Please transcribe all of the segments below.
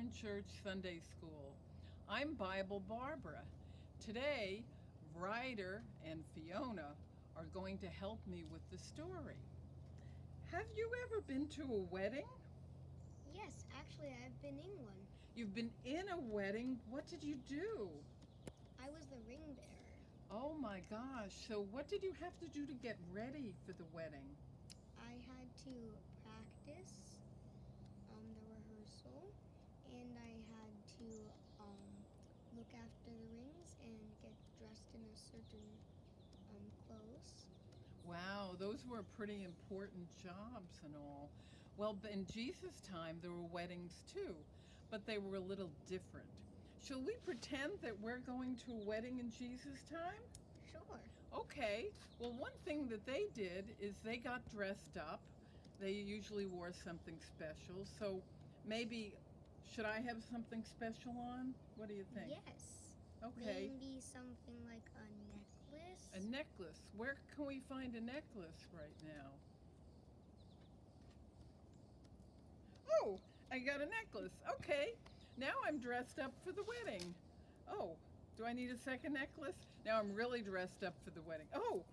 Christian Church Sunday School. I'm Bible Barbara. Today, Ryder and Fiona are going to help me with the story. Have you ever been to a wedding? Yes, actually, I've been in one. You've been in a wedding? What did you do? I was the ring bearer. Oh my gosh, so what did you have to do to get ready for the wedding? I had to practice the rehearsal, and I had to look after the rings and get dressed in a certain clothes. Wow, those were pretty important jobs and all. Well, in Jesus' time, there were weddings too, but they were a little different. Shall we pretend that we're going to a wedding in Jesus' time? Sure. Okay, well, one thing that they did is they got dressed up. They usually wore something special, so maybe should I have something special on? What do you think? Yes. Okay. Maybe something like a necklace. A necklace. Where can we find a necklace right now? Oh, I got a necklace. Okay. Now I'm dressed up for the wedding. Oh, do I need a second necklace? Now I'm really dressed up for the wedding. Oh,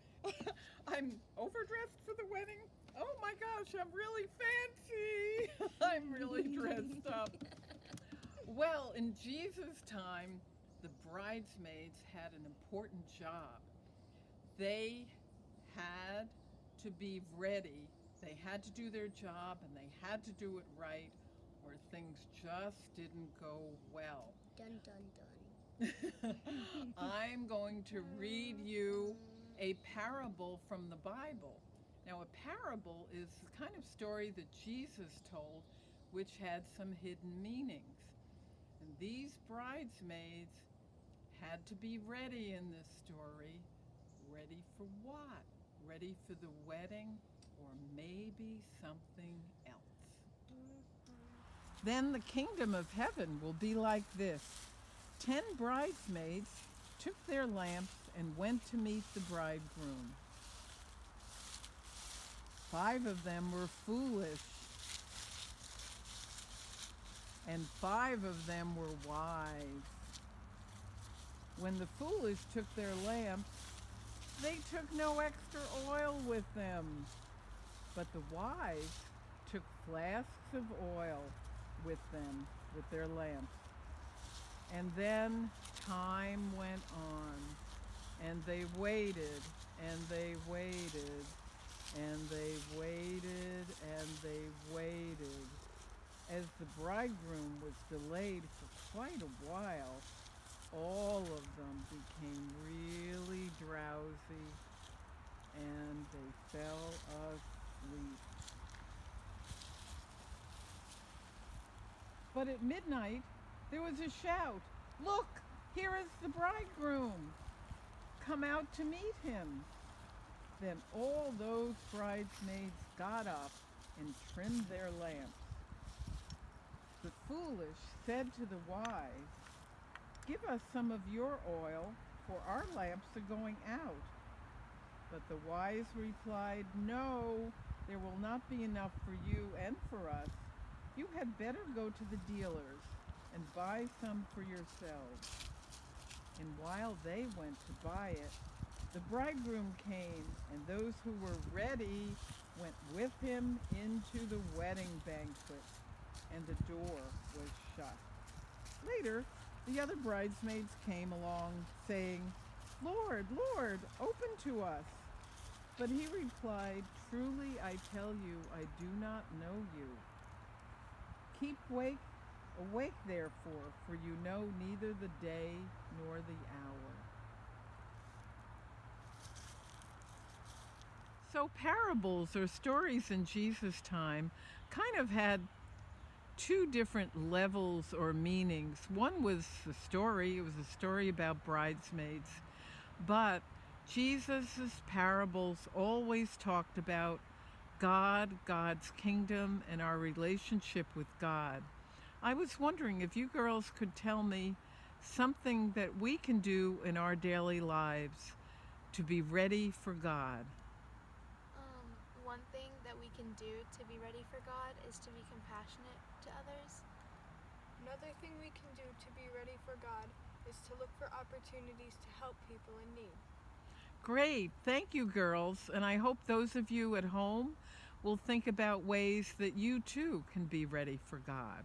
I'm overdressed for the wedding. Oh my gosh, I'm really fancy. I'm really dressed up. Well, in Jesus' time, the bridesmaids had an important job. They had to be ready. They had to do their job and they had to do it right, or things just didn't go well. Dun dun dun. I'm going to read you a parable from the Bible. Now, a parable is the kind of story that Jesus told, which had some hidden meanings. And these bridesmaids had to be ready in this story. Ready for what? Ready for the wedding or maybe something else? Then the kingdom of heaven will be like this. 10 bridesmaids took their lamps and went to meet the bridegroom. 5 of them were foolish, and 5 of them were wise. When the foolish took their lamps, they took no extra oil with them, but the wise took flasks of oil with them, with their lamps. And then time went on, and they waited, and they waited, and they waited, and they waited. As the bridegroom was delayed for quite a while, all of them became really drowsy and they fell asleep. But at midnight, there was a shout. Look, here is the bridegroom. Come out to meet him. Then all those bridesmaids got up and trimmed their lamps. The foolish said to the wise, "Give us some of your oil, for our lamps are going out." But the wise replied, "No, there will not be enough for you and for us. You had better go to the dealers and buy some for yourselves." And while they went to buy it, the bridegroom came, and those who were ready went with him into the wedding banquet, and the door was shut. Later, the other bridesmaids came along, saying, "Lord, Lord, open to us." But he replied, "Truly I tell you, I do not know you. Keep awake therefore, for you know neither the day nor the hour." So parables or stories in Jesus' time kind of had 2 different levels or meanings. One was the story, it was a story about bridesmaids, but Jesus' parables always talked about God, God's kingdom, and our relationship with God. I was wondering if you girls could tell me something that we can do in our daily lives to be ready for God. One thing that we can do to be ready for God is to be compassionate to others. Another thing we can do to be ready for God is to look for opportunities to help people in need. Great. Thank you, girls. And I hope those of you at home will think about ways that you too can be ready for God.